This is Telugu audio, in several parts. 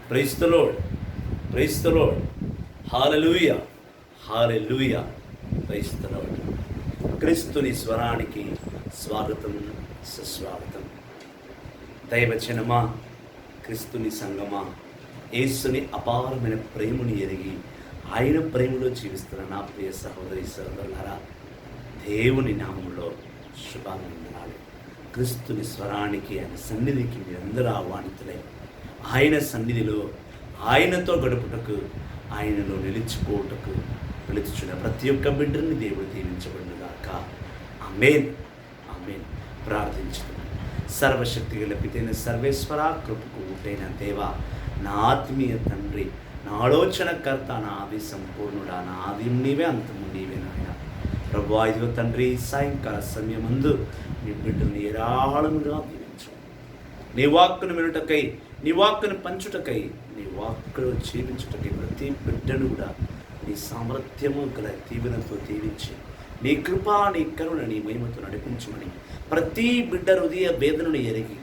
Praise the Lord, praise the Lord, hallelujah, hallelujah, praise the Lord. క్రీస్తుని స్వరానికి స్వాగతం, సుస్వాగతం. దైవజనమా, క్రీస్తుని సంగమా, యేసుని అపారమైన ప్రేమను ఎరిగి ఆయన ప్రేమలో జీవిస్తున్న నా ప్రియ సహోదరి సహోదరులారా, దేవుని నామంలో శుభాభివందనాలు. క్రీస్తుని స్వరానికి, ఆయన సన్నిధికి మీరందరూ ఆహ్వానితులై ఆయన సన్నిధిలో ఆయనతో గడుపుటకు, ఆయనలో నిలిచిపోవుటకు పిలుచుచున్న ప్రతి ఒక్క బిడ్డని దేవుడు దీవించబడునుగాక. ఆమేన్, ఆమేన్. ప్రార్థించుతున్నాను. సర్వశక్తి గల పితైన సర్వేశ్వర, కృపకు ఊటైన దేవా, నా ఆత్మీయ తండ్రి, నా ఆలోచనకర్త, నా ఆది సంపూర్ణుడా, నా ఆది నీవే, అంతము నీవే నాయన. ప్రభువా, ఇదిగో తండ్రి, సాయంకాల సమయమందు నీ బిడ్డల్ని ఏరాళముగా దీవించు. నీ వాక్కును వినుటకై, నీ వాక్కును పంచుటకై, నీ వాక్కును జీవించుటకై ప్రతి బిడ్డను కూడా నీ సామర్థ్యము గల దీవెనతో దీవించి, నీ కృప, నీ కరుణ, నీ మహిమతో నడిపించమని ప్రతి బిడ్డ హృదయ వేదనను ఎరిగి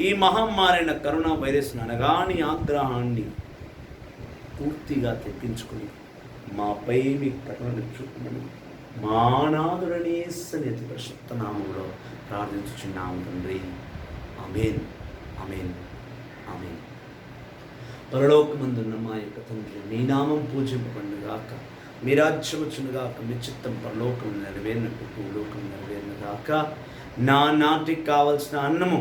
ఈ మహమ్మారైన కరోనా వైరస్ను అనగా నీ ఆగ్రహాన్ని పూర్తిగా తెప్పించుకుని మాపై మీ కరుణను చూపమని మా నాథుడని యేసు పరిశుద్ధ నామములో ప్రార్థించుచున్నాము తండ్రి. ఆమేన్, ఆమేన్, ఆమేన్. పరలోకమందున్న మా యొక్క తండ్రి, నీ నామం పూజింపబడునుగాక, మీ రాజ్యం వచ్చునుగాక, మీ చిత్తం పరలోకం నెరవేరినట్టు భూలోకం నెరవేరినగాక. నా నాటికి కావలసిన అన్నము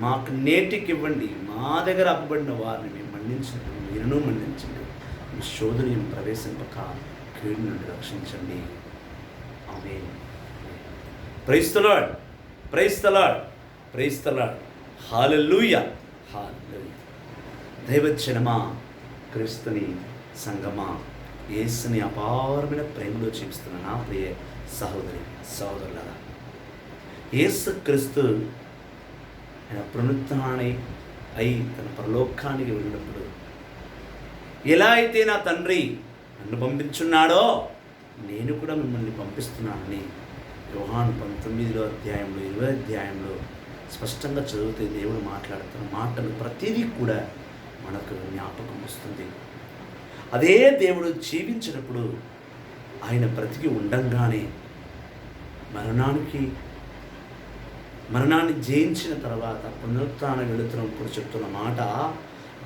మాకు నేటికి ఇవ్వండి. మా దగ్గర అప్పబడిన వారిని మేము మన్నించినట్టు మీరును మన్నించండి. మీ శోధనని ప్రవేశింపక కీడు నుండి రక్షించండి. ఆమేన్. Praise the Lord, praise the Lord, praise the Lord. హల్లెలూయా, హల్లెలూయా. దైవజనమా, క్రీస్తుని సంగమా, యేసుని అపారమైన ప్రేమలో జీవిస్తున్న నా ప్రియ సహోదరి సహోదరులారా, యేసు క్రీస్తు ఆయన పునరుత్థాని అయి తన పరలోకానికి వెళ్ళినప్పుడు ఎలా అయితే నా తండ్రి నన్ను పంపించున్నాడో నేను కూడా మిమ్మల్ని పంపిస్తున్నానని యోహాను 19వ అధ్యాయంలో 20వ అధ్యాయంలో స్పష్టంగా చదివితే దేవుడు మాట్లాడుతున్న మాటలు ప్రతిదీ కూడా మనకు జ్ఞాపకం వస్తుంది. అదే దేవుడు జీవించినప్పుడు ఆయన బ్రతికి ఉండంగానే మరణాన్ని జయించిన తర్వాత పునరుత్థాన వెళుతున్నప్పుడు చెప్తున్న మాట,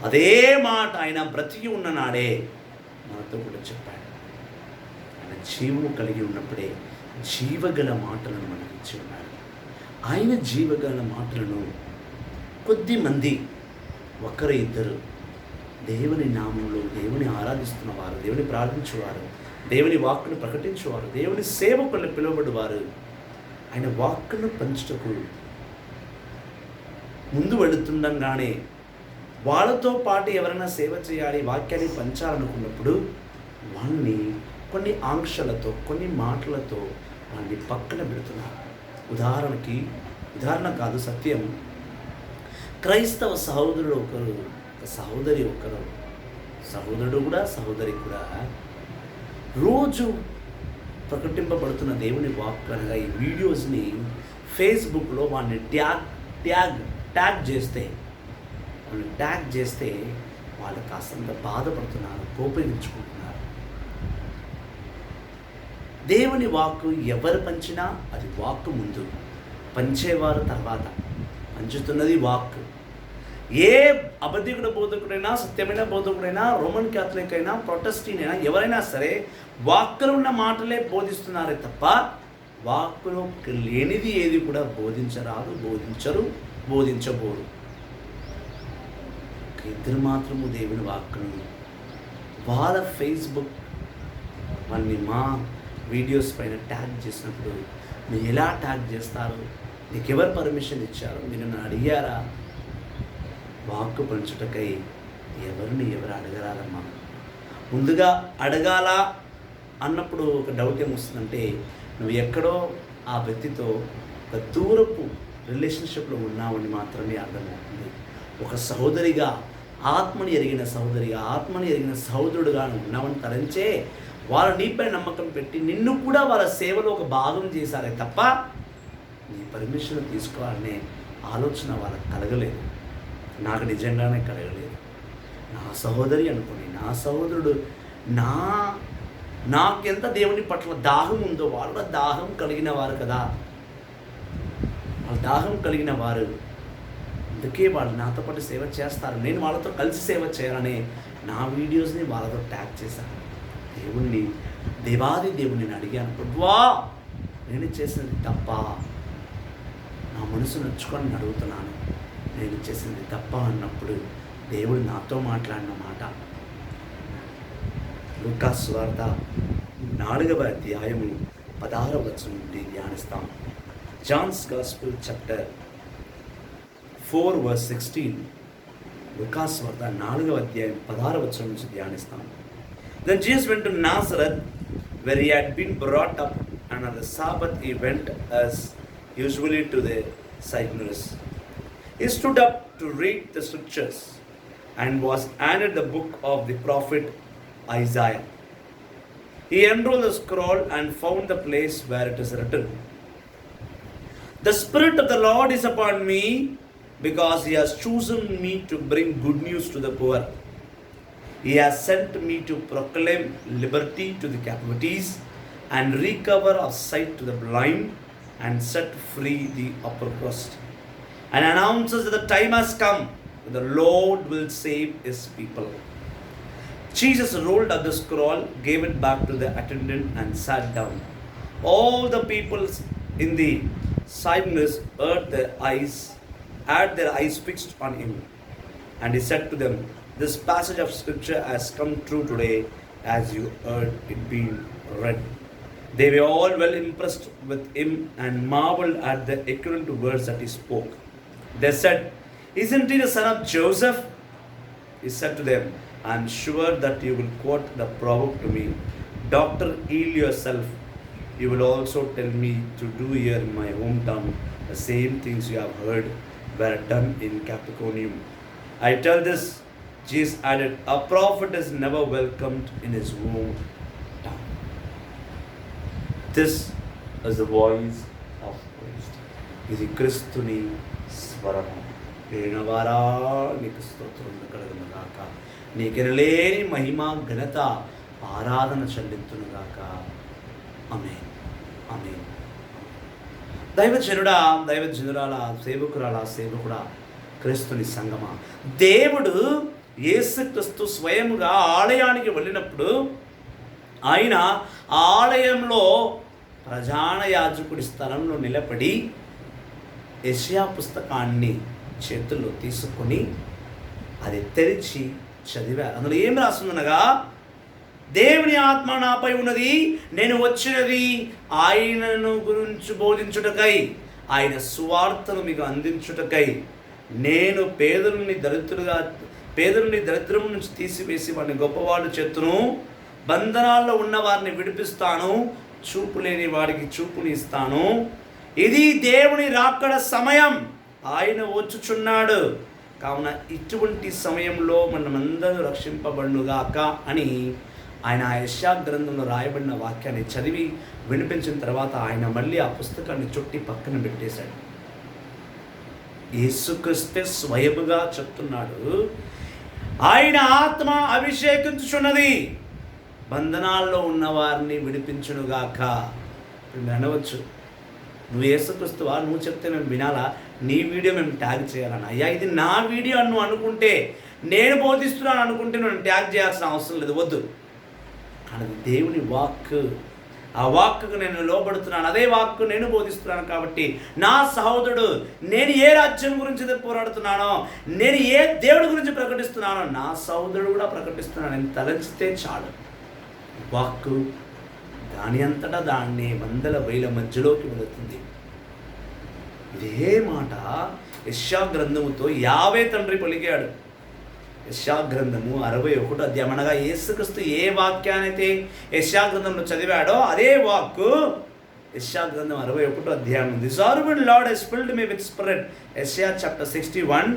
అదే మాట ఆయన బ్రతికి ఉన్న నాడే మనతో కూడా చెప్పాడు. ఆయన జీవము కలిగి ఉన్నప్పుడే జీవగల మాటలను మనకి ఇచ్చి ఉన్నాడు. ఆయన జీవగల మాటలను కొద్దిమంది, ఒకరు ఇద్దరు దేవుని నామంలో దేవుని ఆరాధిస్తున్నవారు, దేవుని ప్రార్థించేవారు, దేవుని వాక్కును ప్రకటించేవారు, దేవుని సేవకులను పిలువబడివారు ఆయన వాక్కును పంచుటకు ముందు వెళుతుండగానే వాళ్ళతో పాటు ఎవరైనా సేవ చేయాలి, వాక్యాన్ని పంచాలనుకున్నప్పుడు వాళ్ళని కొన్ని ఆంక్షలతో, కొన్ని మాటలతో వాళ్ళని పక్కన పెడుతున్నారు. ఉదాహరణ కాదు, సత్యం. క్రైస్తవ సహోదరుడు ఒకరు, సహోదరి ఒకరు, సహోదరుడు కూడా సహోదరి కూడా రోజు ప్రకటింపబడుతున్న దేవుని వాక్కు అనగా ఈ వీడియోస్ని ఫేస్బుక్లో వాడిని ట్యాగ్ చేస్తే వాళ్ళు కాస్తంత బాధపడుతున్నారు, కోపగించుకుంటున్నారు. దేవుని వాక్కు ఎవరు పంచినా అది వాక్కు ముందు, పంచేవారు తర్వాత. పంచుతున్నది వాక్కు. ఏ అబద్ధికుడ బోధకుడైనా, సత్యమైన బోధకుడైనా, రోమన్ క్యాథలిక్ అయినా, ప్రొటెస్టెంట్ అయినా, ఎవరైనా సరే వాక్కులో ఉన్న మాటలే బోధిస్తున్నారే తప్ప వాక్కులో లేనిది ఏది కూడా బోధించరాదు, బోధించబోరు. ఇద్దరు మాత్రము దేవుని వాక్కును వాళ్ళ ఫేస్బుక్ వాళ్ళని మా వీడియోస్ పైన ట్యాగ్ చేసినప్పుడు మీరు ఎలా ట్యాగ్ చేస్తారు? నీకు ఎవరు పర్మిషన్ ఇచ్చారు? మీరు నన్ను అడిగారా? వాక్కు పంచుటకై ఎవరు అడగరాదమ్మా. ముందుగా అడగాల అన్నప్పుడు ఒక డౌట్ ఏమొస్తుందంటే, నువ్వు ఎక్కడో ఆ వ్యక్తితో ఒక దూరపు రిలేషన్షిప్లో ఉన్నావని మాత్రమే అర్థమవుతుంది. ఒక సహోదరిగా, ఆత్మని ఎరిగిన సహోదరిగా, ఆత్మని ఎరిగిన సహోదరుడుగా ఉన్నావని తలంచే వాళ్ళు నీపై నమ్మకం పెట్టి నిన్ను కూడా వాళ్ళ సేవలో ఒక భాగం చేశారే తప్ప నీ పర్మిషన్ తీసుకోవాలనే ఆలోచన వాళ్ళకి కలగలేదు. నాకు నిజంగానే కలగలేదు. నా సహోదరి అనుకోని, నా సహోదరుడు, నాకెంత దేవుని పట్ల దాహం ఉందో వాళ్ళ దాహం కలిగిన వారు కదా, వాళ్ళ దాహం కలిగిన వారు, అందుకే వాళ్ళు నాతో పాటు సేవ చేస్తారు. నేను వాళ్ళతో కలిసి సేవ చేయాలని నా వీడియోస్ని వాళ్ళతో ట్యాగ్ చేశాను. దేవాది దేవుణ్ణి అడిగాను, ప్రభువా నేను చేసినది తప్ప, నా మనసు నొచ్చుకొని అడుగుతున్నాను, నేను చేసింది తప్ప అన్నప్పుడు దేవుడు నాతో మాట్లాడిన మాట లూకాసు సువార్త 4వ అధ్యాయము 16వ వచనం నుండి ధ్యానిస్తాం. John's gospel chapter 4 verse 16. లూకాసు సువార్త 4వ అధ్యాయం 16వ వచనం నుంచి ధ్యానిస్తాం. Then Jesus went to Nazareth, where he had been brought up, and on the Sabbath he went as usually to the synagogue. He stood up to read the scriptures and was handed the book of the prophet Isaiah. He unrolled the scroll and found the place where it is written, "The Spirit of the Lord is upon me, because he has chosen me to bring good news to the poor. He has sent me to proclaim liberty to the captives and recover of sight to the blind, and set free the oppressed, and announces that the time has come when the Lord will save his people." Jesus rolled up the scroll, gave it back to the attendant, and sat down. All the people in the synagogue had their eyes fixed on him, and he said to them, "This passage of scripture has come true today, as you heard it being read." They were all well impressed with him and marveled at the accurate words that he spoke. They said, "Isn't he the son of Joseph?" He said to them, "I am sure that you will quote the proverb to me, 'Doctor, heal yourself.' You will also tell me to do here in my hometown the same things you have heard were done in Capernaum." I tell this, Jesus added, "A prophet is never welcomed in his hometown." This is the voice of Christ. ఇది క్రీస్తుని స్వరము. వినవారా నీకు స్తోత్రం కలుగును గాక. నీకెనలేని మహిమ ఘనత ఆరాధన చెల్లించును గాక. ఆమేన్, ఆమేన్. దైవజనుడా, దైవజనురాల, సేవకురాల, సేవకుడా, క్రీస్తుని సంగమా, దేవుడు యేసుక్రీస్తు స్వయముగా ఆలయానికి వెళ్ళినప్పుడు ఆయన ఆలయంలో ప్రధాన యాజకుడి స్థలంలో నిలబడి యెషయా పుస్తకాన్ని చేతుల్లో తీసుకొని అది తెరిచి చదివారు. అందులో ఏం రాస్తుందనగా, దేవుని ఆత్మ నాపై ఉన్నది, నేను వచ్చినది ఆయనను గురించి బోధించుటకై, ఆయన సువార్తను మీకు అందించుటకై, నేను పేదలని దరిద్రం నుంచి తీసివేసి వారిని గొప్పవాళ్ళు చేతును, బంధనాల్లో ఉన్న వారిని విడిపిస్తాను, చూపు లేని వాడికి చూపుని ఇస్తాను. ఇది దేవుని రాకడ సమయం, ఆయన వచ్చుచున్నాడు. కావున ఇటువంటి సమయంలో మనమందరూ రక్షింపబడుగాక అని ఆయన ఆ యెషయా గ్రంథంలో రాయబడిన వాక్యాన్ని చదివి వినిపించిన తర్వాత ఆయన మళ్ళీ ఆ పుస్తకాన్ని చుట్టి పక్కన పెట్టేశాడు. యేసుక్రీస్తే స్వయముగా చెప్తున్నాడు, ఆయన ఆత్మ అభిషేకించుచున్నది, బంధనాల్లో ఉన్న వారిని విడిపించునుగాక. మీరు అనవచ్చు, నువ్వు యేసుక్రీస్తువా, నువ్వు చెప్తే మేము వినాలా, నీ వీడియో మేము ట్యాగ్ చేయాలని. అయ్యా, ఇది నా వీడియో అని నువ్వు అనుకుంటే, నేను బోధిస్తున్నాను అనుకుంటే నువ్వు ట్యాగ్ చేయాల్సిన అవసరం లేదు, వద్దు. కానీ దేవుని వాక్, ఆ వాక్కు నేను లోబడుతున్నాను, అదే వాక్కు నేను బోధిస్తున్నాను. కాబట్టి నా సహోదరుడు, నేను ఏ రాజ్యం గురించి పోరాడుతున్నానో, నేను ఏ దేవుడి గురించి ప్రకటిస్తున్నానో, నా సహోదరుడు కూడా ప్రకటిస్తున్నాను. నేను తలంచితే చాలు, వాక్కు దాని అంతటా దాన్ని వందల వేల మధ్యలోకి వెళుతుంది. ఇదే మాట యెషయా గ్రంథముతో యావే తండ్రి పలికాడు. యెషయా గ్రంథము 61వ అధ్యాయం, అనగా యేసుక్రీస్తు ఏ వాక్యానైతే యెషయా గ్రంథంలో చదివాడో అదే వాక్కు యెషయా గ్రంథం 61వ అధ్యాయం. The sovereign Lord has filled me with spirit. Isaiah chapter 61.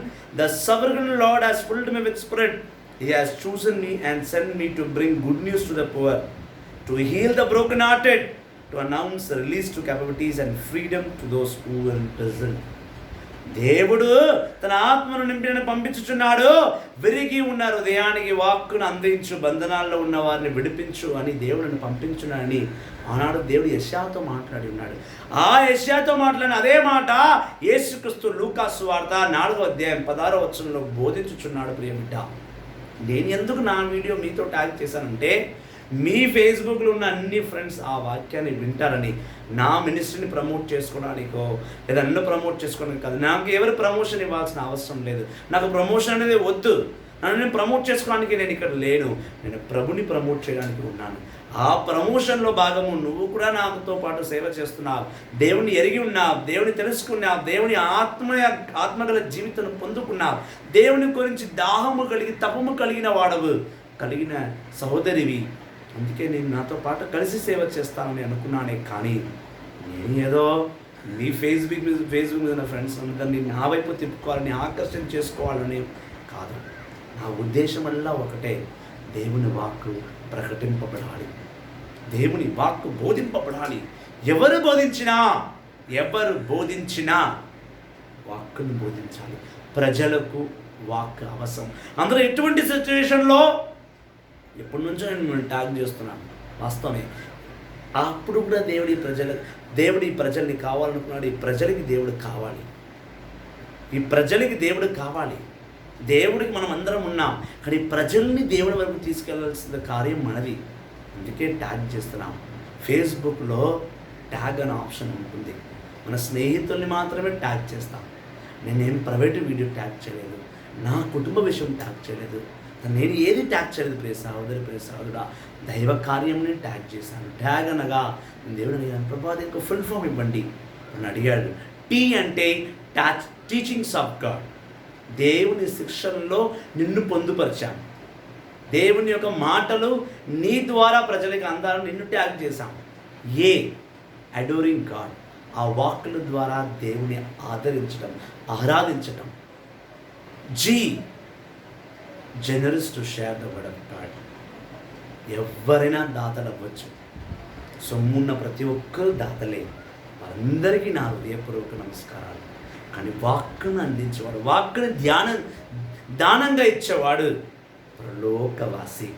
The sovereign Lord has filled me with spirit. He has chosen me and sent me to bring good news to the poor, to heal the brokenhearted, to announce the release to captives and freedom to those who are in prison. దేవుడు తన ఆత్మను నింపిన పంపించుచున్నాడు. విరిగి ఉన్న హృదయానికి వాక్కును అందించు, బంధనాల్లో ఉన్న వారిని విడిపించు అని దేవుడిని పంపించున్నాడని ఆనాడు దేవుడు యెషయాతో మాట్లాడి ఉన్నాడు. ఆ యెషయాతో మాట్లాడిన అదే మాట యేసుక్రీస్తు లూకా సువార్త 4వ అధ్యాయం 16వ వచనంలో బోధించుచున్నాడు. ప్రియబిడ్డ, నేను ఎందుకు నా వీడియో మీతో ట్యాగ్ చేశానంటే మీ ఫేస్బుక్లో ఉన్న అన్ని ఫ్రెండ్స్ ఆ వాక్యాన్ని వింటారని, నా మినిస్ట్రీని ప్రమోట్ చేసుకోవడానికో లేదా నన్ను ప్రమోట్ చేసుకోవడానికి కాదు. నాకు ఎవరు ప్రమోషన్ ఇవ్వాల్సిన అవసరం లేదు. నాకు ప్రమోషన్ అనేది వద్దు. నన్ను నేను ప్రమోట్ చేసుకోవడానికి నేను ఇక్కడ లేను. నేను ప్రభుని ప్రమోట్ చేయడానికి ఉన్నాను. ఆ ప్రమోషన్లో భాగము నువ్వు కూడా నాతో పాటు సేవ చేస్తున్నావు. దేవుని ఎరిగి ఉన్నావు, దేవుని తెలుసుకున్నావు, దేవుని ఆత్మగల జీవితం పొందుకున్నావు, దేవుని గురించి దాహము కలిగి తపము కలిగిన వాడవు, కలిగిన సహోదరివి. అందుకే నేను నాతో పాటు కలిసి సేవ చేస్తానని అనుకున్నానే కానీ నేను ఏదో మీ ఫేస్బుక్ మీద ఉన్న ఫ్రెండ్స్ అందరినీ నా వైపు తిప్పుకోవాలని, ఆకర్షణ చేసుకోవాలని కాదు. నా ఉద్దేశం వల్ల ఒకటే, దేవుని వాక్కు ప్రకటింపబడాలి, దేవుని వాక్కు బోధింపబడాలి. ఎవరు బోధించినా వాక్కును బోధించాలి. ప్రజలకు వాక్ అవసరం. అందరూ ఎటువంటి సిచ్యువేషన్లో ఎప్పటి నుంచో నేను మిమ్మల్ని ట్యాగ్ చేస్తున్నాను, వాస్తవమే. అప్పుడు కూడా దేవుడు ఈ ప్రజల్ని కావాలనుకున్నాడు. ఈ ప్రజలకి దేవుడు కావాలి. దేవుడికి మనం అందరం ఉన్నాం, కానీ ప్రజల్ని దేవుడి వరకు తీసుకెళ్లాల్సిన కార్యం మనది. అందుకే ట్యాగ్ చేస్తున్నాం. ఫేస్బుక్లో ట్యాగ్ అనే ఆప్షన్ ఉంటుంది. మన స్నేహితుల్ని మాత్రమే ట్యాగ్ చేస్తాం. నేనేం ప్రైవేట్ వీడియో ట్యాగ్ చేయలేదు, నా కుటుంబ విషయం ట్యాగ్ చేయలేదు, నేను ఏది ట్యాగ్ చేయలేదు. ప్రియ సహోదరుడా, దైవ కార్యంని ట్యాగ్ చేశాను. ట్యాగ్ అనగా దేవుడు అడిగాను, ప్రభా దీనికి ఫుల్ ఫామ్ ఇవ్వండి అని అడిగాడు. టీ అంటే టీచింగ్స్ ఆఫ్ గాడ్. దేవుని శిక్షణలో నిన్ను పొందుపరిచాను. దేవుని యొక్క మాటలు నీ ద్వారా ప్రజలకు అందాలని నిన్ను ట్యాగ్ చేశాం. అడోరింగ్ గాడ్, ఆ వాక్కుల ద్వారా దేవుని ఆరాధించటం. Generous to share the word of God. ఎవరైనా దాతలు అవ్వచ్చు. సొమ్మున్న ప్రతి ఒక్కరు దాతలే. వారందరికీ నా హృదయపూర్వక నమస్కారాలు. కానీ వాక్కును అందించేవాడు, వాక్కుని దానంగా ఇచ్చేవాడు ప్రలోకవాసి,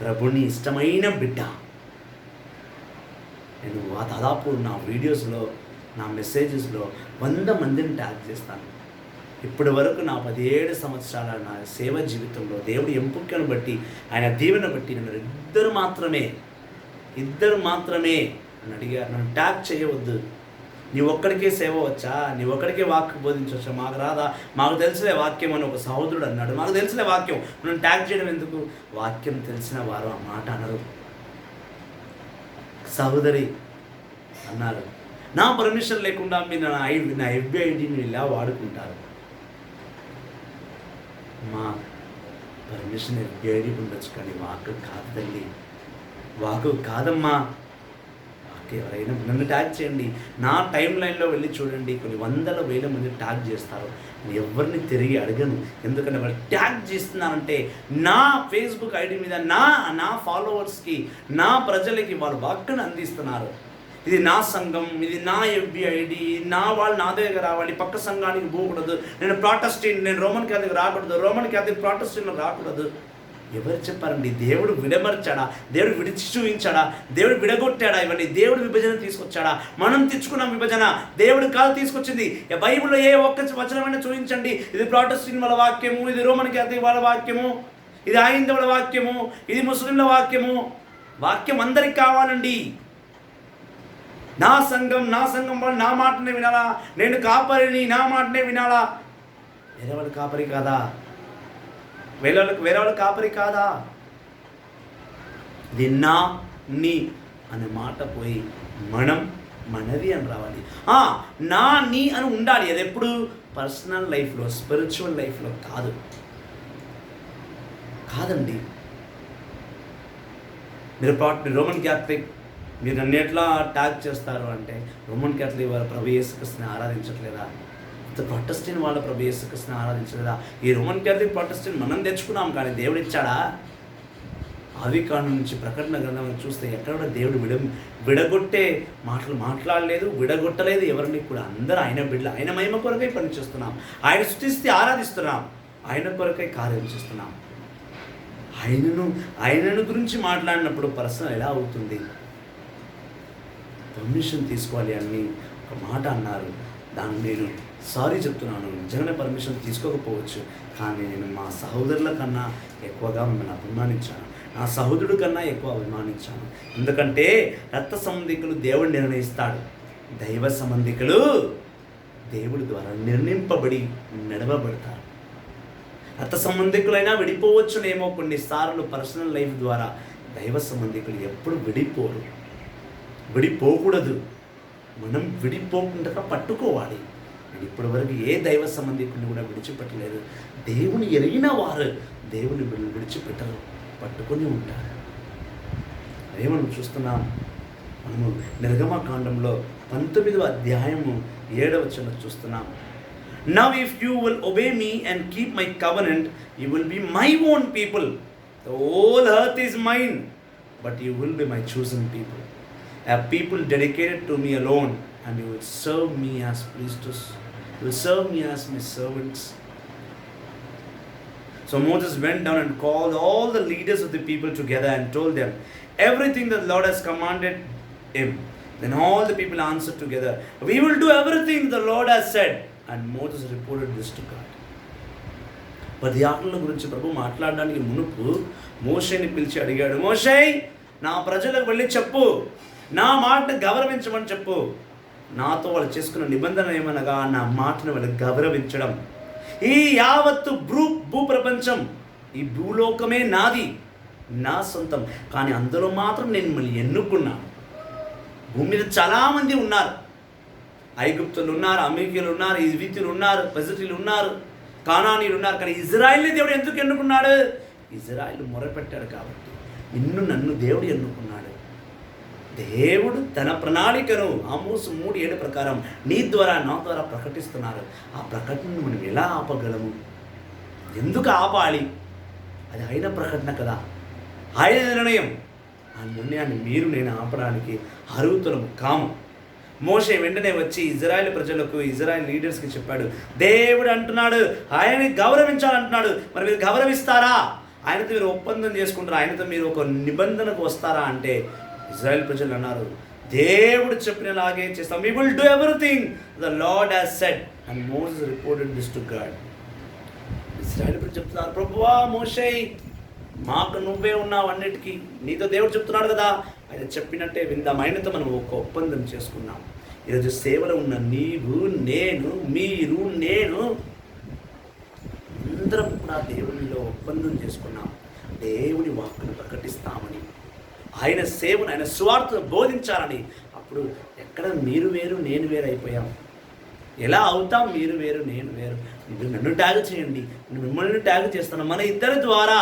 ప్రభుని ఇష్టమైన బిడ్డ. నేను దాదాపు నా వీడియోస్లో, నా మెసేజెస్లో 100 మందిని ట్యాగ్ చేస్తాను. ఇప్పటి వరకు నా 17 సంవత్సరాల నా సేవ జీవితంలో దేవుడి ఎంపికను బట్టి, ఆయన దీవెన బట్టి నన్ను ఇద్దరు మాత్రమే నన్ను అడిగారు, నన్ను ట్యాగ్ చేయవద్దు, నీ ఒక్కడికే సేవ వచ్చా, నీ ఒక్కడికే వాక్యం బోధించవచ్చా, మాకు రాదా, మాకు తెలిసిలే వాక్యం అని ఒక సహోదరుడు అన్నాడు. మాకు తెలిసిలే వాక్యం, నన్ను ట్యాగ్ చేయడం ఎందుకు? వాక్యం తెలిసిన వారు ఆ మాట అనరు. సహోదరి అన్నారు, నా పర్మిషన్ లేకుండా మీరు నా FB ఐడిని ఇలా వాడుకుంటారు. మా పర్మిషన్ FB ఐడి ఉండొచ్చు, కానీ వాక్కు కాదు తల్లి, వాక్కు కాదమ్మా. వాక్కు ఎవరైనా నన్ను ట్యాగ్ చేయండి. నా టైం లైన్లో వెళ్ళి చూడండి, కొన్ని 100,000 మంది ట్యాగ్ చేస్తారు. నేను ఎవరిని తిరిగి అడగను, ఎందుకంటే వాళ్ళు ట్యాగ్ చేస్తున్నారంటే నా ఫేస్బుక్ ఐడి మీద నా ఫాలోవర్స్కి, నా ప్రజలకి వాళ్ళు వాక్కును అందిస్తున్నారు. ఇది నా సంఘం, ఇది నా FB ఐడి, నా వాళ్ళు నా దగ్గర రావాలి, పక్క సంఘానికి పోకూడదు, నేను ప్రాటెస్టెంట్, నేను రోమన్ క్యాథలిక్ రాకూడదు, రోమన్ క్యాథలిక్ ప్రాటెస్టెంట్ రాకూడదు. ఎవరు చెప్పారండి? దేవుడు విడమర్చాడా? దేవుడు విడిచి చూపించాడా? దేవుడు విడగొట్టాడా? ఇవన్నీ దేవుడు విభజన తీసుకొచ్చాడా? మనం తెచ్చుకున్నాం విభజన, దేవుడు కాదు తీసుకొచ్చింది. బైబిల్లో ఏ ఒక్క వచనమైనా చూపించండి, ఇది ప్రాటెస్టెంట్ వాళ్ళ వాక్యము, ఇది రోమన్ క్యాథలిక్ వాళ్ళ వాక్యము, ఇది హైందవుల వాక్యము, ఇది ముస్లింల వాక్యము. వాక్యం అందరికి కావాలండి. నా సంఘం వాళ్ళు నా మాటనే వినాలా, నేను కాపరిని, నా మాటనే వినాలా. వేరే వాళ్ళు కాపరి కాదా? వేరే వాళ్ళ కాపరి కాదా? ఇది నీ అనే మాట పోయి మనది అని రావాలి. నీ అని ఉండాలి. అది ఎప్పుడు? పర్సనల్ లైఫ్లో, స్పిరిచువల్ లైఫ్లో కాదండి. మీరు రోమన్ క్యాథలిక్, మీరు నన్ను ఎట్లా ట్యాగ్ చేస్తారు అంటే, రోమన్ క్యాథలిక్ వాళ్ళ ప్రభు యేసుక్రీస్తుని ఆరాధించట్లేదా? ప్రొటెస్టెంట్ వాళ్ళ ప్రభు యేసుక్రీస్తుని ఆరాధించలేదా? ఈ రోమన్ క్యాథలిక్ ప్రొటెస్టెంట్ మనం తెచ్చుకున్నాం, కానీ దేవుడు ఇచ్చాడా? ఆదికాండం నుంచి ప్రకటన గ్రంథం చూస్తే ఎక్కడ కూడా దేవుడు విడగొట్టే మాటలు మాట్లాడలేదు, విడగొట్టలేదు ఎవరిని కూడా. అందరూ ఆయన బిడ్డలు, ఆయన మహిమ కొరకై పనిచేస్తున్నాం, ఆయన సృష్టిస్తే ఆరాధిస్తున్నాం, ఆయన కొరకై కార్యం చేస్తున్నాం. ఆయనను గురించి మాట్లాడినప్పుడు పర్సనల్ ఎలా అవుతుంది? పర్మిషన్ తీసుకోవాలి అని ఒక మాట అన్నారు, దాన్ని నేను సారీ చెప్తున్నాను. నిజంగానే పర్మిషన్ తీసుకోకపోవచ్చు, కానీ నేను మా సహోదరుల కన్నా ఎక్కువగా మిమ్మల్ని అభిమానించాను, నా సహోదరుడు కన్నా ఎక్కువ అభిమానించాను. ఎందుకంటే రక్త సంబంధికులు దేవుడు నిర్ణయిస్తాడు, దైవ సంబంధికులు దేవుడి ద్వారా నిర్ణయింపబడి నడవబడతారు. రక్త సంబంధికులైనా విడిపోవచ్చునేమో కొన్నిసార్లు పర్సనల్ లైఫ్ ద్వారా. దైవ సంబంధికులు ఎప్పుడు విడిపోకూడదు. మనం విడిపోకుండా పట్టుకోవాలి. నేను ఇప్పటి వరకు ఏ దైవ సంబంధికుని కూడా విడిచిపెట్టలేదు. దేవుని ఎరిగిన వారు దేవుని విడిచిపెట్టరు, పట్టుకొని ఉంటారు. అదే మనం చూస్తున్నాం. మనము నిర్గమకాండంలో 19వ అధ్యాయము 7వ వచనం చూస్తున్నాం. Now if you will obey me and keep my covenant, you will be my own people. The whole earth is mine, but you will be my chosen people, a people dedicated to me alone, and you will serve me as priests. You will serve me as my servants. So Moses went down and called all the leaders of the people together and told them everything that the Lord has commanded him. Then all the people answered together, we will do everything the Lord has said. And Moses reported this to God. 10 ఆజ్ఞల గురించి ప్రభు మాట్లాడడానికి మునుపు మోషేని పిలిచి అడిగాడు, మోషే, నా ప్రజలకు వెళ్ళి చెప్పు, నా మాటను గౌరవించమని చెప్పు. నాతో వాళ్ళు చేసుకున్న నిబంధన ఏమనగా నా మాటను వాళ్ళు గౌరవించడం. ఈ యావత్తు భూప్రపంచం, ఈ భూలోకమే నాది, నా సొంతం. కానీ అందులో మాత్రం నేను మిమ్మల్ని ఎన్నుకున్నాను. భూమి మీద చాలామంది ఉన్నారు. ఐగుప్తులు ఉన్నారు, అమెరికలు ఉన్నారు, ఇజిప్తులు ఉన్నారు, పెజటీలు ఉన్నారు, కానానీయులు ఉన్నారు. కానీ ఇజ్రాయిల్ని దేవుడు ఎందుకు ఎన్నుకున్నాడు? ఇజ్రాయిల్ మొరపెట్టాడు కాబట్టి. నన్ను దేవుడు ఎన్నుకున్నాడు. దేవుడు తన ప్రణాళికను ఆమోసు 3:7 ప్రకారం నీ ద్వారా నా ద్వారా ప్రకటిస్తున్నారు. ఆ ప్రకటనను మనం ఎలా ఆపగలము? ఎందుకు ఆపాలి? అది ఆయన ప్రకటన కదా, ఆయన నిర్ణయం. ఆ నిర్ణయాన్ని మీరు నేను ఆపడానికి అర్హులము కాము. మోషే వెంటనే వచ్చి ఇజ్రాయెల్ ప్రజలకు, ఇజ్రాయెల్ లీడర్స్కి చెప్పాడు, దేవుడు అంటున్నాడు ఆయన్ని గౌరవించాలంటున్నాడు, మరి మీరు గౌరవిస్తారా? ఆయనతో మీరు ఒప్పందం చేసుకుంటారా? ఆయనతో మీరు ఒక నిబంధనకు వస్తారా అంటే ఇజ్రాయెల్ ప్రజలు అన్నారు, దేవుడు చెప్పినలాగే చేస్తాం. We will do everything the Lord has said. And Moses reported this to God. Israel ప్రజలు చెప్తున్నారు, ప్రభువా మోషే, మాకు నువ్వే ఉన్నావు అన్నిటికీ, నీతో దేవుడు చెప్తున్నాడు కదా, ఆయన చెప్పినట్టే విందాం. ఆయనతో మనం ఒక ఒప్పందం చేసుకున్నాం. ఈరోజు సేవలో ఉన్న నీవు, నేను, మీరు, నేను అందరం కూడా దేవునిలో ఒప్పందం చేసుకున్నాం. దేవుని వాక్కును ప్రకటిస్తామని, ఆయన సేవను, ఆయన స్వార్థను బోధించాలని. అప్పుడు ఎక్కడ మీరు వేరు నేను వేరు అయిపోయాం? ఎలా అవుతాం? మీరు వేరు నేను వేరు. మీరు నన్ను ట్యాగ్ చేయండి, మిమ్మల్ని ట్యాగ్ చేస్తాను. మన ఇద్దరి ద్వారా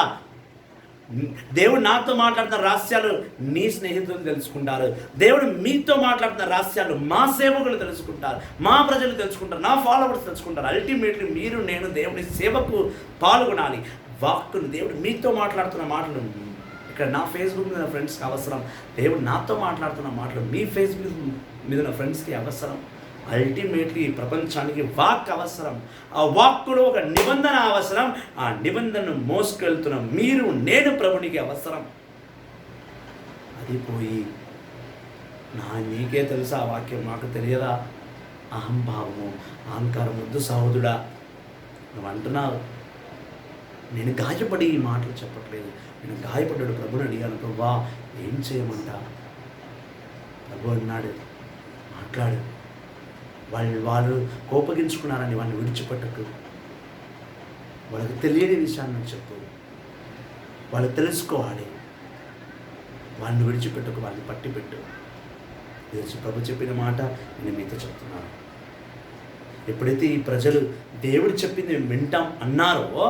దేవుడు నాతో మాట్లాడుతున్న రహస్యాలు నీ స్నేహితులు తెలుసుకుంటారు. దేవుడు మీతో మాట్లాడుతున్న రహస్యాలు మా సేవకులు తెలుసుకుంటారు, మా ప్రజలు తెలుసుకుంటారు, నా ఫాలోవర్స్ తెలుసుకుంటారు. అల్టిమేట్లీ మీరు నేను దేవుడి సేవకు పాల్గొనాలి. వాక్కును దేవుడు మీతో మాట్లాడుతున్న మాటలు ఇక్కడ నా ఫేస్బుక్ మీద ఫ్రెండ్స్కి అవసరం. దేవుడు నాతో మాట్లాడుతున్న మాటలు మీ ఫేస్బుక్ మీద ఉన్న ఫ్రెండ్స్కి అవసరం. అల్టిమేట్లీ ప్రపంచానికి వాక్ అవసరం. ఆ వాక్కులో ఒక నిబంధన అవసరం. ఆ నిబంధనను మోసుకెళ్తున్నాం మీరు నేను ప్రభునికి అవసరం. అది పోయి నీకే తెలుసా ఆ వాక్యం, మాకు తెలియదా? అహంభావము, అహంకారం వద్దు సహోదరుడా. నువ్వు అంటున్నావు, నేను గాయపడి ఈ మాటలు చెప్పట్లేదు. నేను గాయపడ్డాడు ప్రభుని అడిగాను, ప్రభువా ఏం చేయమంటా? ప్రభు అన్నాడు, మాట్లాడు. వాళ్ళు కోపగించుకున్నారని వాళ్ళని విడిచిపెట్టకు. వాళ్ళకి తెలియని విషయాన్ని చెప్పు. వాళ్ళు తెలుసుకోవాలి. వాళ్ళని విడిచిపెట్టకు, వాళ్ళని పట్టిపెట్టు. ఈరోజు ప్రభు చెప్పిన మాట నేను మీతో చెప్తున్నాను. ఎప్పుడైతే ఈ ప్రజలు దేవుడు చెప్పింది మేము వింటాం అన్నారో,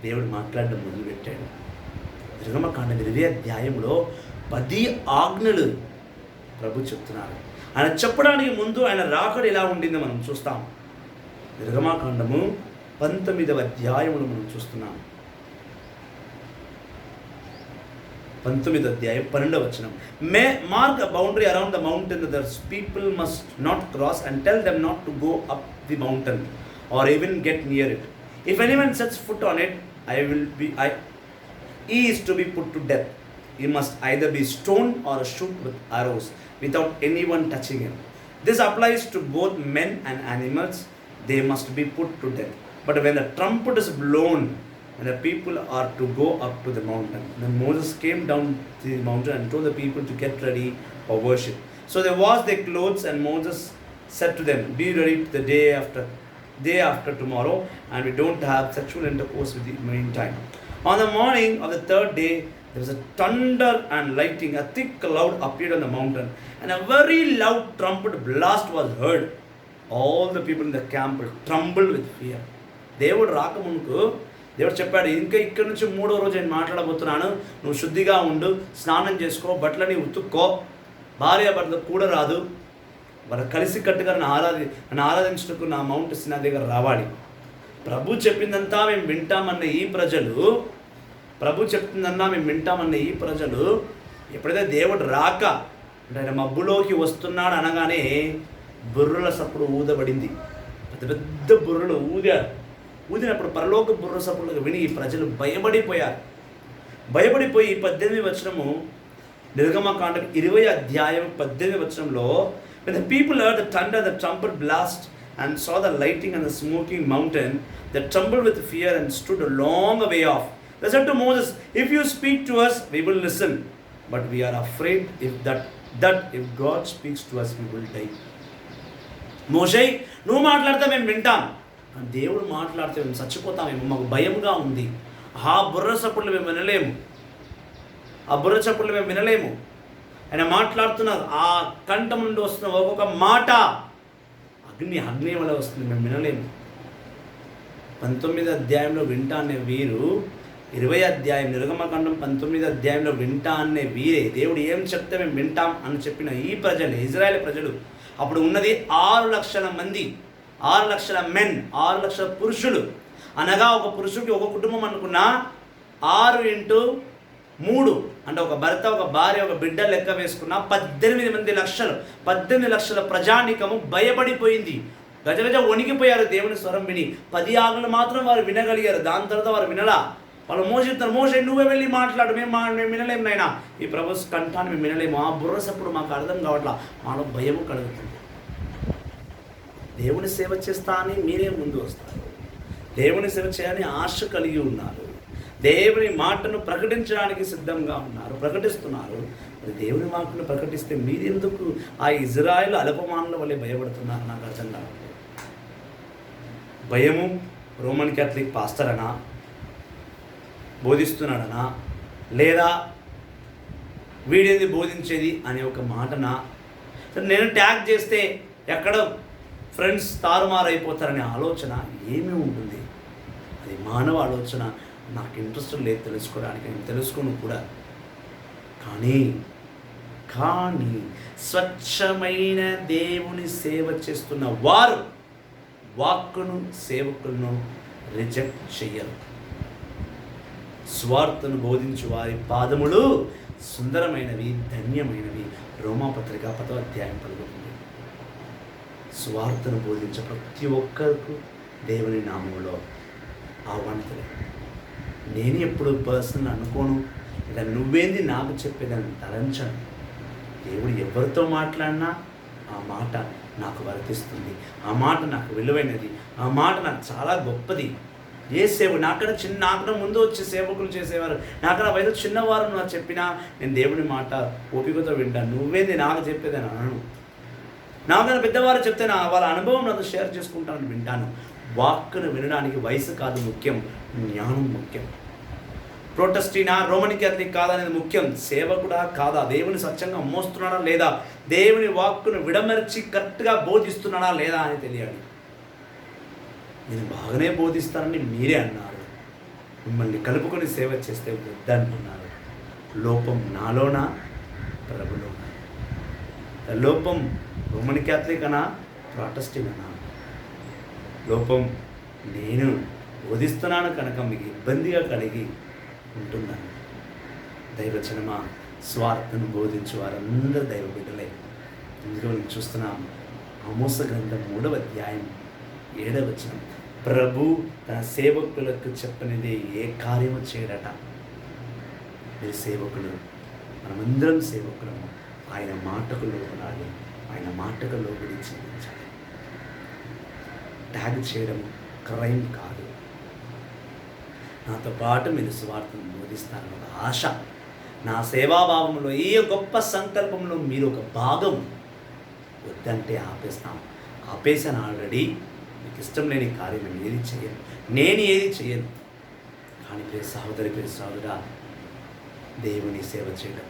దేవుడు మాట్లాడడం మొదలుపెట్టాడు. నిర్గమకాండం 20వ అధ్యాయంలో 10 ఆజ్ఞలు ప్రభు చెప్తున్నారు. ఆయన చెప్పడానికి ముందు ఆయన రాకడ ఎలా ఉండిందో మనం చూస్తాం. నిర్గమకాండము 19వ అధ్యాయమును మనం చూస్తున్నాం. 19వ అధ్యాయం 12వ వచనం. మే mark a boundary around the mountain that the people must not cross and tell them not to go up the mountain or even get near it. If anyone sets foot on it, he is to be put to death. He must either be stoned or shoot with arrows without anyone touching him. This applies to both men and animals. They must be put to death. But when the trumpet is blown and the people are to go up to the mountain, then Moses came down to the mountain and told the people to get ready for worship. So they washed their clothes, and Moses said to them, "Be ready the day after tomorrow, and we don't have sexual intercourse with the meantime." On the morning of the third day, there was a thunder and lightning. A thick cloud appeared on the mountain, and a very loud trumpet blast was heard. All the people in the camp trembled with fear. దేవుడు రాకముందుకు దేవుడు చెప్పాడు, ఇంకా ఇక్కడి నుంచి 3వ రోజు నేను మాట్లాడబోతున్నాను, నువ్వు శుద్ధిగా ఉండు, స్నానం చేసుకో, బట్టలని ఉతుక్కో, భార్యాభర్తలు కూడా రాదు, వాళ్ళు కలిసికట్టుగా నన్ను ఆరాధించుటకు నా మౌంట్ సినా దగ్గర రావాలి. ప్రభు చెప్పిందంతా మేము వింటామన్న ఈ ప్రజలు ఎప్పుడైతే దేవుడు రాక అంటే ఆయన మబ్బులోకి వస్తున్నాడు అనగానే బుర్రల సప్పుడు ఊదబడింది. పెద్ద పెద్ద బుర్రలు ఊదినప్పుడు పరలోక బుర్ర సప్పుడుగా విని ఈ ప్రజలు భయపడిపోయారు. భయపడిపోయి 18వ వచనము, నిర్గమకాండం 20వ అధ్యాయం 18వ వచనంలో, when the people heard the thunder, the trumpet blast, and saw the lighting and the smoking mountain, they trembled with fear and stood a long way off. They said to Moses, "If you speak to us, we will listen, but we are afraid if God speaks to us, we will die." మోషే, నువ్వు మాట్లాడితే మేము వింటాం, దేవుడు మాట్లాడితే మేము చచ్చిపోతామేమో, మాకు భయంగా ఉంది. ఆ బుర్ర చప్పుళ్ళు మేము వినలేము. ఆయన మాట్లాడుతున్నారు, ఆ కంఠం నుండి వస్తున్న ఒక్కొక్క మాట అగ్ని వల్ల వస్తుంది, మేము వినలేము. 19వ అధ్యాయంలో వింటా అనే వీరు, 20వ అధ్యాయం నిర్గమకాండం 19వ అధ్యాయంలో వింటా అనే వీరే దేవుడు ఏం చెప్తే మేము వింటాం అని చెప్పిన ఈ ప్రజలు, ఇజ్రాయేల్ ప్రజలు, అప్పుడు ఉన్నది 6 లక్షల మంది, 6 లక్షల మెన్, 6 లక్షల పురుషులు. అనగా ఒక పురుషుడికి ఒక కుటుంబం అనుకున్నా 6 × 3 అంటే ఒక భర్త, ఒక భార్య, ఒక బిడ్డ లెక్క వేసుకున్న 18 లక్షల ప్రజానికము భయపడిపోయింది. గజగజ వణికిపోయారు దేవుని స్వరం విని. 10 ఆజ్ఞలు మాత్రం వారు వినగలిగారు, దాని తర్వాత వారు వినలా. వాళ్ళు మోసెత్తారు, మోసే నువ్వే వెళ్ళి మాట్లాడు, మేము వినలేము నాయన, ఈ ప్రభు కంఠాన్ని మేము వినలేము, ఆ బుర్రసప్పుడు మాకు అర్థం కావట్లా, మాలో భయము కలుగుతుంది. దేవుని సేవ చేస్తా అని మీరే ముందు వస్తారు, దేవుని సేవ చేయాలని ఆశ కలిగి ఉన్నారు, దేవుని మాటను ప్రకటించడానికి సిద్ధంగా ఉన్నారు, ప్రకటిస్తున్నారు. మరి దేవుని మాటను ప్రకటిస్తే మీరెందుకు ఆ ఇజ్రాయేల్ అల్పమానుల వల్లే భయపడుతున్నారు? నాకు అర్థం కావాలి. భయము రోమన్ క్యాథలిక్ పాస్టర్ అనా, బోధిస్తున్నాడనా, లేదా వీడేది బోధించేది అనే ఒక మాటనా, నేను ట్యాగ్ చేస్తే ఎక్కడ ఫ్రెండ్స్ తారుమారైపోతారనే ఆలోచన ఏమీ ఉంటుంది? అది మానవ ఆలోచన. నాకు ఇంట్రెస్ట్ లేదు తెలుసుకోవడానికి, నేను తెలుసుకోను కూడా. కానీ స్వచ్ఛమైన దేవుని సేవ చేస్తున్న వారు వాక్కును, సేవకులను రిజెక్ట్ చెయ్యరు. స్వార్థను బోధించు వారి పాదములు సుందరమైనవి, ధన్యమైనవి. రోమాపత్రిక 10వ అధ్యాయం 11. స్వార్థను బోధించే ప్రతి ఒక్కరికి దేవుని నామంలో ఆహ్వానితులే. నేను ఎప్పుడు పర్సనల్ అనుకోను, ఇలా నువ్వేంది నాకు చెప్పేదని తలంచను. దేవుడు ఎవరితో మాట్లాడినా ఆ మాట నాకు వర్తిస్తుంది, ఆ మాట నాకు విలువైనది, ఆ మాట నాకు చాలా గొప్పది. ఏ సేవ నాకన్నా ముందు వచ్చి సేవకులు చేసేవారు, నాకన్నా వయసు చిన్నవారు నాకు చెప్పినా నేను దేవుని మాట ఓపికతో వింటాను. నువ్వేంది నాకు చెప్పేదని అనను. నాకన్నా పెద్దవారు చెప్తే వాళ్ళ అనుభవం నాతో షేర్ చేసుకుంటానని వింటాను. వాక్కును వినడానికి వయసు కాదు ముఖ్యం, జ్ఞానం ముఖ్యం. ప్రొటెస్టీనా, రోమన్ క్యాథలిక్ కాదా అనేది ముఖ్యం. సేవకుడా కాదా, దేవుని సత్యంగా మోస్తున్నాడా లేదా, దేవుని వాక్కును విడమర్చి కరెక్ట్గా బోధిస్తున్నాడా లేదా అని తెలియాలి. నేను బాగానే బోధిస్తానని మీరే అన్నారు, మిమ్మల్ని కలుపుకొని సేవ చేస్తే వద్దనుకున్నారు. లోపం నాలోనా, ప్రభులోనా? లోపం రోమన్ క్యాథలిక్ అనా, ప్రొటెస్టెంట్ అనా? లోపం నేను బోధిస్తున్నాను కనుక మీకు ఇబ్బందిగా కలిగి ఉంటుందని. దైవజనమా, స్వార్థను బోధించు వారందరూ దైవ బిడ్డలే. ఇందులో నేను చూస్తున్నాం ఆమోస గ్రంథం 3వ అధ్యాయం 7వ వచనం. ప్రభు తన సేవకులకు చెప్పనిది ఏ కార్యము చేయడట. మీరు సేవకులు, మనమందరం సేవకులము. ఆయన మాటకు లోబడాలి, ఆయన మాటకు లోబడి జీవించాలి. ట్యాగ్ చేయడం క్రైమ్ కాదు. నాతో పాటు మీరు సువార్తను బోధిస్తారని ఒక ఆశ, నా సేవాభావంలో ఈ గొప్ప సంకల్పంలో మీరు ఒక భాగం. వద్దంటే ఆపేసాను ఆల్రెడీ. మీకు ఇష్టం లేని కార్యం నేను ఏది చేయను. కానీ ప్రియ సహోదరా, దేవుని సేవ చేయడం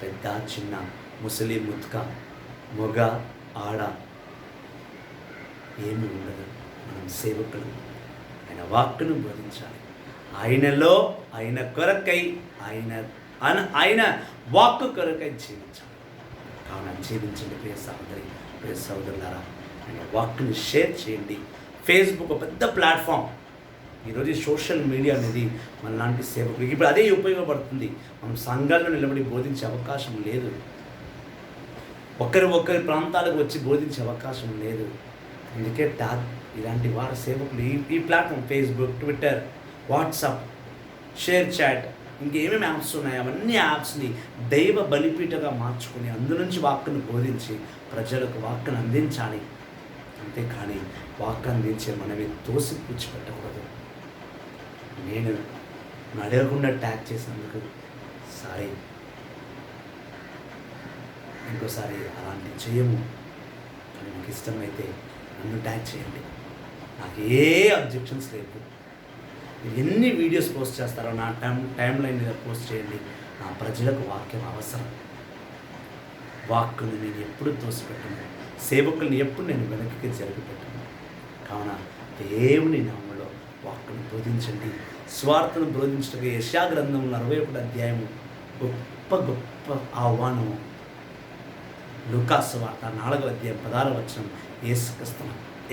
పెద్ద చిన్న, ముసలి ముత్క, మొగ ఆడ ఏమి ఉండదు. మనం సేవకులు. ఆయన వాక్కును బోధించాలి. ఆయనలో, ఆయన కొరకై, ఆయన వాక్కు కొరకై జీవించాలి. కావున జీవించండి ప్రియ సహోదరులారా. ఆయన వాక్కుని షేర్ చేయండి. ఫేస్బుక్ ఒక పెద్ద ప్లాట్ఫామ్. ఈరోజు సోషల్ మీడియా అనేది మనలాంటి సేవకులకి ఇప్పుడు అదే ఉపయోగపడుతుంది. మనం సంఘాల్లో నిలబడి బోధించే అవకాశం లేదు. ఒకరి ప్రాంతాలకు వచ్చి బోధించే అవకాశం లేదు. అందుకే ఇలాంటి వారి సేవకులు ఈ platform, Facebook, Twitter, WhatsApp, ShareChat, ఇంకేమేమి యాప్స్ ఉన్నాయి, అవన్నీ యాప్స్ని దైవ బలిపీఠగా మార్చుకొని అందునుంచి వాక్కును బోధించి ప్రజలకు వాక్కును అందించాలి. అంతేకాని వాక్కు అందించే మనమే తోసి పూడ్చిపెట్టకూడదు. నేను అడగకుండా ట్యాగ్ చేసినందుకు సారీ, ఇంకోసారి అలాంటి చేయము. కానీ నాకు ఇష్టమైతే నన్ను ట్యాగ్ చేయండి. నాకు ఏ అబ్జెక్షన్స్ లేవు. మీరు ఎన్ని వీడియోస్ పోస్ట్ చేస్తారో నా టైం లైన్ మీద పోస్ట్ చేయండి. నా ప్రజలకు వాక్యం అవసరం. వాక్కుని నేను ఎప్పుడు తోసిపెట్టను, సేవకుల్ని ఎప్పుడు నేను వెనక్కి జరిగిపెట్టను. కావున దేవుని నామములో వాక్కును బోధించండి. స్వార్థను బోధించడానికి యెషయా గ్రంథంలో 61వ అధ్యాయము గొప్ప ఆహ్వానం. లూకా సువార్త 4వ అధ్యాయం 16వ వచనం.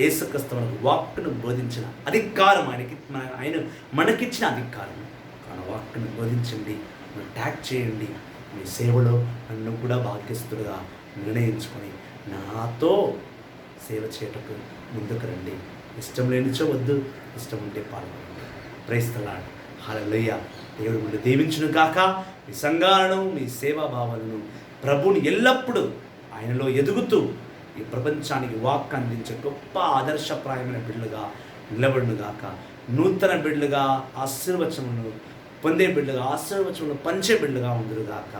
యేసుక్రీస్తు వాక్కును బోధించిన అధికారం ఆయన మనకిచ్చిన అధికారం. కానీ వాక్కును బోధించండి, ట్యాగ్ చేయండి. మీ సేవలో నన్ను కూడా భాగ్యస్తుడుగా నిర్ణయించుకొని నాతో సేవ చేయటకు ముందుకు రండి. ఇష్టం లేనిచో వద్దు, ఇష్టం ఉంటే పాల్గొనండి. Praise the Lord. హల్లెలూయా. దేవుడు మిమ్మల్ని దీవించును గాక. మీ సంఘాలను, మీ సేవాభావాలను ప్రభువుని ఎల్లప్పుడూ ఆయనలో ఎదుగుతూ ఈ ప్రపంచానికి వాక్ అందించే గొప్ప ఆదర్శప్రాయమైన బిడ్డలుగా నిలబడును గాక. నూతన బిడ్డలుగా ఆశీర్వచనమును పొందే బిడ్డలుగా, ఆశీర్వచనమును పంచే బిడ్డలుగా ఉందురుగాక.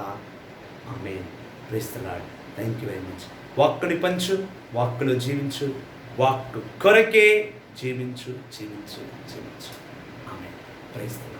ఆమేన్. Praise the Lord. Thank you very much. వాక్కుని పంచు, వాక్కులో జీవించు, వాక్కు కొరకే జీవించు. ఆమేన్. Praise the lord.